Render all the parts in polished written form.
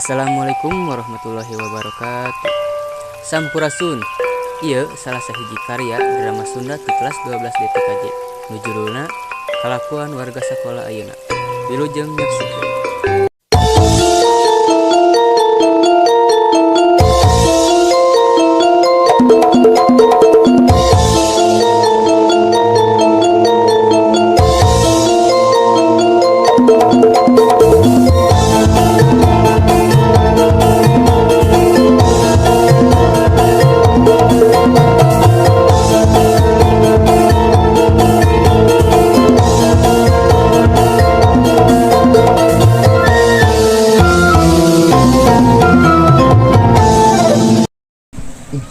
Assalamualaikum warahmatullahi wabarakatuh. Sampurasun. Ieu salah sahiji karya drama Sunda ti kelas 12 DTKJ. Nu judulna Kalakuan Warga Sakola Ayeuna. Wilujeng nyaksikeun.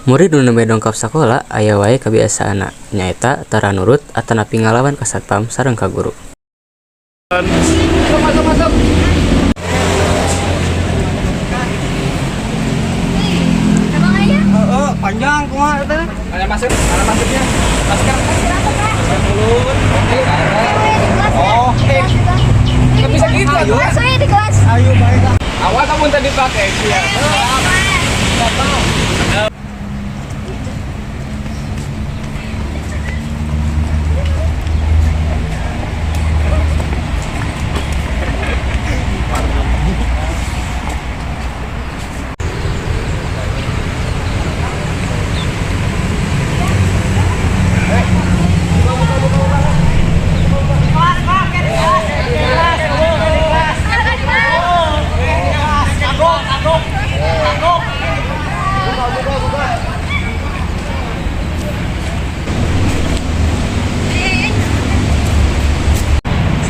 Murid nu nembe dongkap sakola aya wae kabiasaanna nyaeta tara nurut atanapi ngalawan ka satpam sareng ka guru. Masuk. Emang aya? Panjang kumaha eta? Ada masuknya. Masker. Masker mulut. Oke. Enggak bisa gitu ya. Saya di kelas. Ayo baik. Awal kamu tadi pakai ya.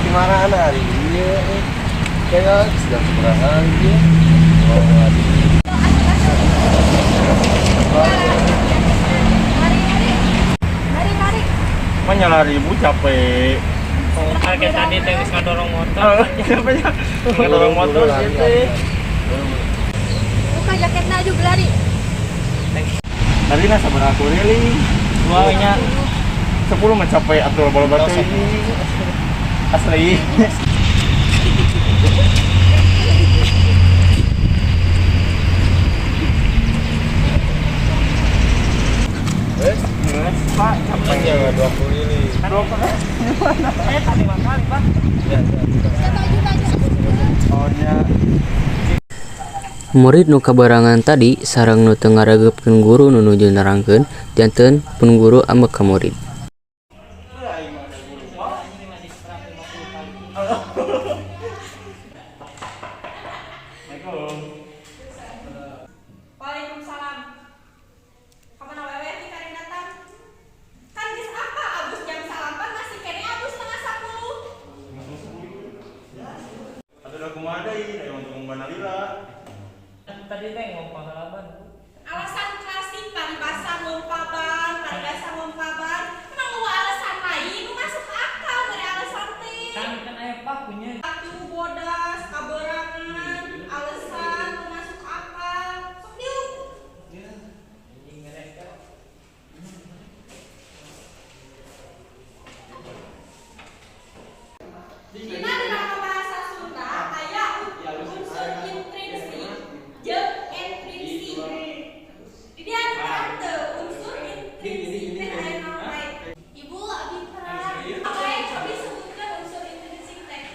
Kemana hari ini? Kayak sedang seberangan gitu. Lari. Mana lari ibu capek. Kayak tadi teh geus ngadorong motor. Ngadorong motor gitu. Buka jaketnya juga lari. Tadi nggak sabar aku ini. Duanya 10 mencapai atur bola batu ini. Asli. Pak, capek ya 20 ini. tadi makan, Pak. Soalnya Murid nu kabarangan tadi sareng nu teu ngaregepkeun guru nu nuju nerangkeun janten pun guru ambek ka murid. Waalaikumsalam. Kapan awewe ti kari datang? Kan geus apa abus jam salapan masih kene abus setengah 10. ada kumaha deui aya untuk banalila. Tadi teh ngomong pengalaman. Alasan klasik paribasa ngumpaban, emang lu alasan lain nu masuk akal dari alasan teh. Kan aya pakunya. Atuh bodas, kaberangan, alasan nu masuk akal. Sok diu. Dina dalam bahasa Sunda aya unsur intrinsik jeung intrinsik. Di antara teu unsur intrinsik teh aya naon bae? Ibu abi perang. Apa yang coba disebutkan unsur intrinsik teh?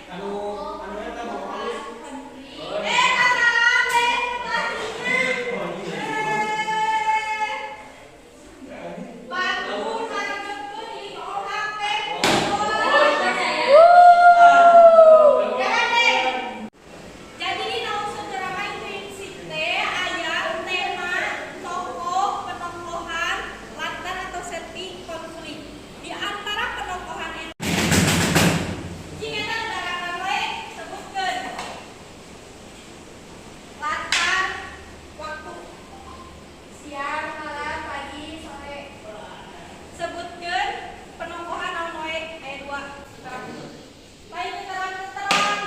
Jadi di unsur drama intrinsik teh aya tema, tokoh, penokohan, latar atau setting konflik. Di antara penokohan eta jika eta udarakan we sebutkeun latar, waktu, siang, malam, pagi, sore. Sebutkeun penokohan naon we aya 2. Lain terang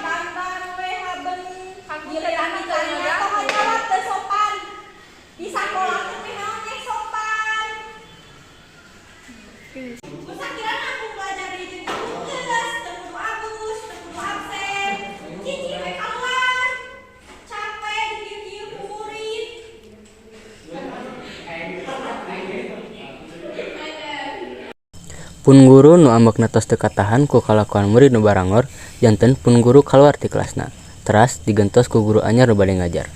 dandan we haben giliran ditanya toh jawab teu sopan. Di sakola teh naon teh sopan. Usakirana aku belajar di jeung ibu geus teu kudu abus, teu kudu absen. Cici we kaluar. Capek di Pun guru nu ambekna tos teu katahan ku kalakuan murid nu barangor, janten pun guru kaluar ti kelasna. Teras digentos ku guru anyar nu bade ngajar.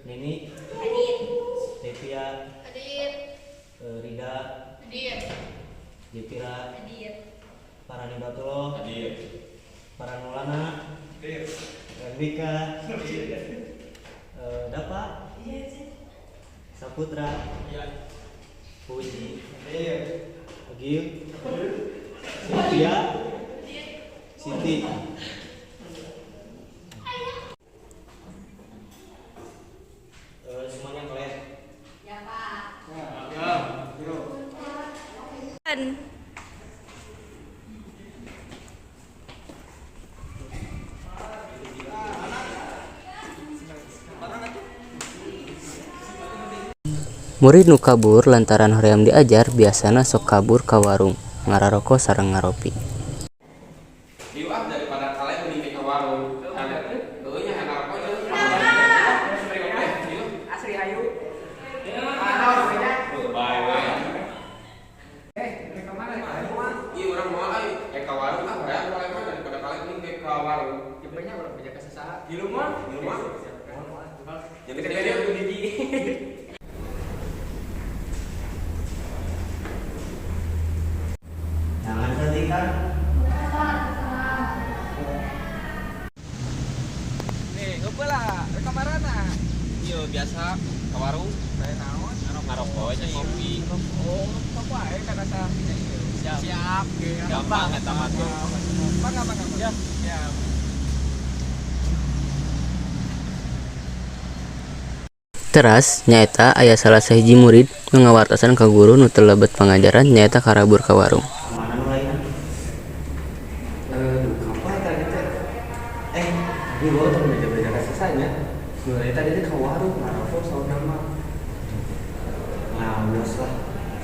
Nini, Devia, Rida, Jepira, Paranibatullah, Paranulana, Rika, Dapa, Saputra, Puji, Agil, Sylvia, Siti. Semuanya kalian. Ya, Pak. Murid nu kabur lantaran hoream diajar biasana sok kabur ka warung, ngararoko sareng ngaropi. Liwat daripada kalian mending ke warung. Ada eueuh nya enak apa asri ayu. Mereka mana? Iya orang mau ke warung ah hoream kalian mah daripada kalian mending ke warung. Jempenya urang beja ka sasaha. Di rumah. Jadi dia udah gigi. Jangan setikan. Nih, ngumpul lah. Ke kamarana. Iya, biasa ke warung. Saya naon? Ngarokok aja kopi. Oh, apa ae kana sa. Siap. Gampang eta mah tuh. Mangga. Ya. Siap. Teras nyaeta aya salah sahiji murid nu ngawartosan ka guru nu teu lebet pangajaran nyaeta karabur ka warung. Mana nu lain? Apa tadi teh? Dulu tuh beda-beda rasanya. Mulai tadi teh ke warung, ngarokok saudara mah. Nah, udah lah.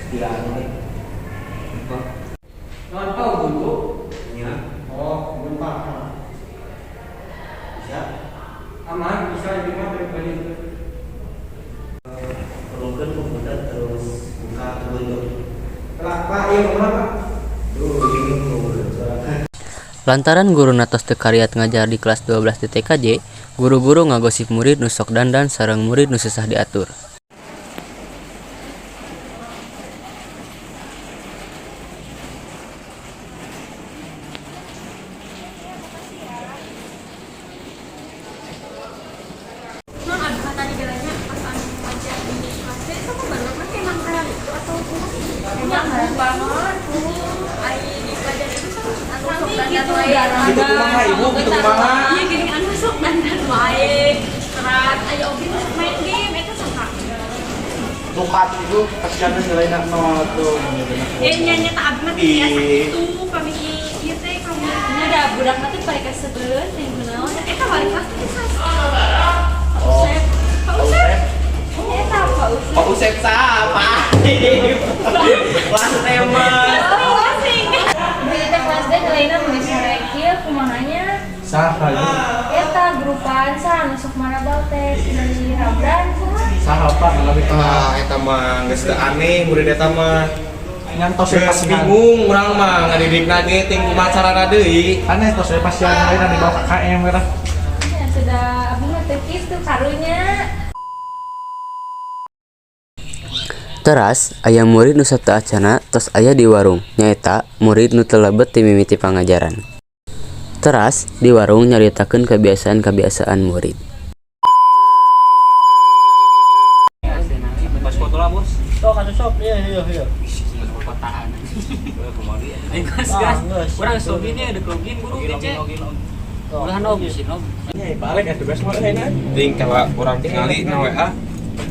Setiaan we. Ngan tahu dulu. Ya. Oh, belum paham. Bisa. Aman, bisa di mana daripada itu. Perlukan komputer terus buka Google. Pak, iya kemana Pak? Lantaran guru natos teu kariat ngajar di kelas 12 di TKJ, guru-guru ngagosip murid nu sok dandan sareng murid nu susah diatur. Non ada kata di galanya pas anu pacar ini kelas jadi kamu baru kan emang kayak itu atau emang banget ai di pelajaran itu sama anu sok dandan wae Itu kumaha ibu, itu kumaha? iya gini anu sok dandan wae istirahat ayo obi sok main game eta sangka Bukat itu kasihan nilai nak nol tuh. nyanyi tak abdi mah biasa itu kami ieu teh kamu ada budak mah teh balik ka sebeuleun yang kunaon eta balik kelas teh Pak Usep siapa? Kelas tema. Kita kelas D nilainya nulis kieu kumahanya Saha ya? eta grupan sa anu sok marabal teh dari Rabdan Saha Pak lebih Eta mah geus teu aneh murid eta mah. ngantos Geus bingung urang mah ngadidikna ge ting kumaha carana deui. aneh tos pasien lain di bawah KKM merah. ya sudah abdi mah teh kitu karunya Teras aya murid nu sabtu acana tos aya di warung nyaeta murid nu teu lebet ti mimiti pangajaran. Teras di warung nyaritakeun kebiasaan-kebiasaan murid. Pas foto lah, Bos. Tuh kan sok. Iya. Kotaan. Gas. Urang sobine ada login guru kece. Ulah nob sih nob. Balik ya tugas mah enak. Ting kalau urang tingali na WA.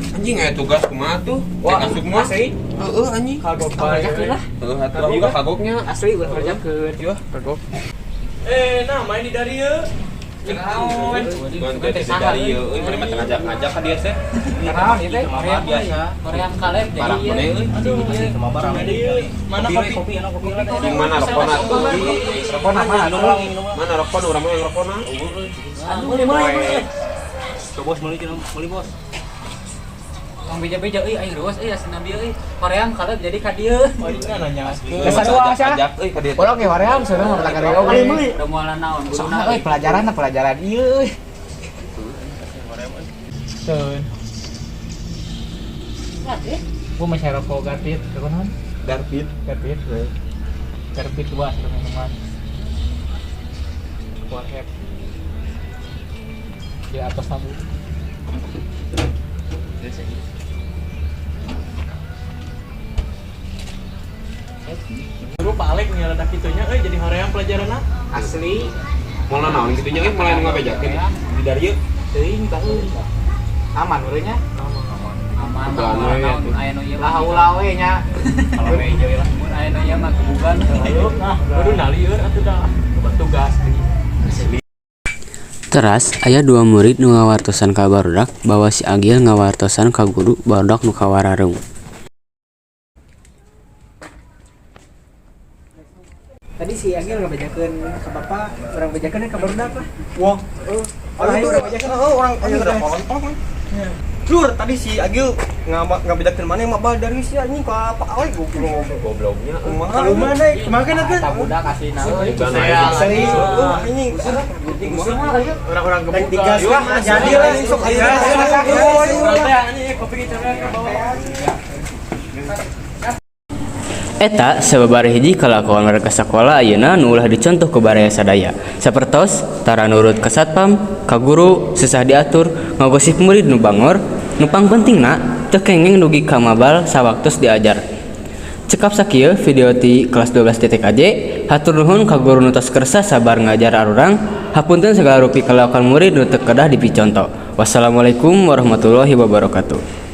Anjing aya tugas kumaha tuh? Wah, asup mah sih. Heeh anjing. Kagok bae lah. Atuh juga kagoknya. Asli urang kerjakeun. Yo, kagok. Nah main di dari ya. Naon? Mun teh dari ieu euy mah ngajak-ngajak ka dieu teh. Naon ieu teh? Biasa. Korea kaleb jadi Parah ieu. meneh euy. Mana kopi Yang mana rokona tuh? Rokona mana? Mana rokona urang mah yang rokona? Mulai. Bos meuli bos. Mang beja-beja euy aing rewas euy asna bieu euy. Korea kaleb jadi ka dieu. Oh, ini nanya. Kesarua sia. Ajak euy ka dieu. Orang ge waream seurang mah ka dieu oge. Udah mualan naon? Soalnya euy pelajaran ieu euy. Teuing. Gua masih rokok Garpit, kekonon? Garpit. Garpit luas teman-teman. Warhead. Di atas sabu. Guru balik nih ada kitunya, jadi hoream pelajaran Asli. Mola naon kitu nya mulai ngabejakeun di dari ieu. teuing tahu. Aman urangnya. Aman. Aman. Naon aya nu ieu mah. Lawe nya. Kalau meja lah. Mun aya nu ieu mah kebukan. Ayo, kudu nalieur atuh dah tugas deui. Teras aya dua murid nu ngawartosan ka barudak bahwa si Agil ngawartosan ka guru barudak nu kawararung. Tadi si Agil ngabejakeun ka bapak, urang bejakeun ka barudak lah. Wah, itu udah banyak kan orang udah kontong. Lur, tadi si Agil ngabedakeun mana yang mabal dari si anjing ka Pak Awai Gobloknya. Kalau mana? Kemarin kan Budak asli naon. serius. Anjing. Orang-orang Dan digas lah jadi lah sok ayo. kopi kita ke bawah. Eta sababaraha hiji kalakuan warga sakola ayeuna nu ulah dicontoh ku baraya sadaya. Sapertos tara nurut ka satpam, ka guru, susah diatur, ngagosip murid nu bangor, nu pangpentingna teu kengeng dugi ka mabal sawaktos diajar. Cekap sakieu video ti kelas 12 TTKJ. Hatur nuhun ka guru nu tos kersa sabar ngajar arurang. Hapunten segala rupi kalakuan murid nu teu kedah dipiconto. Wassalamualaikum warahmatullahi wabarakatuh.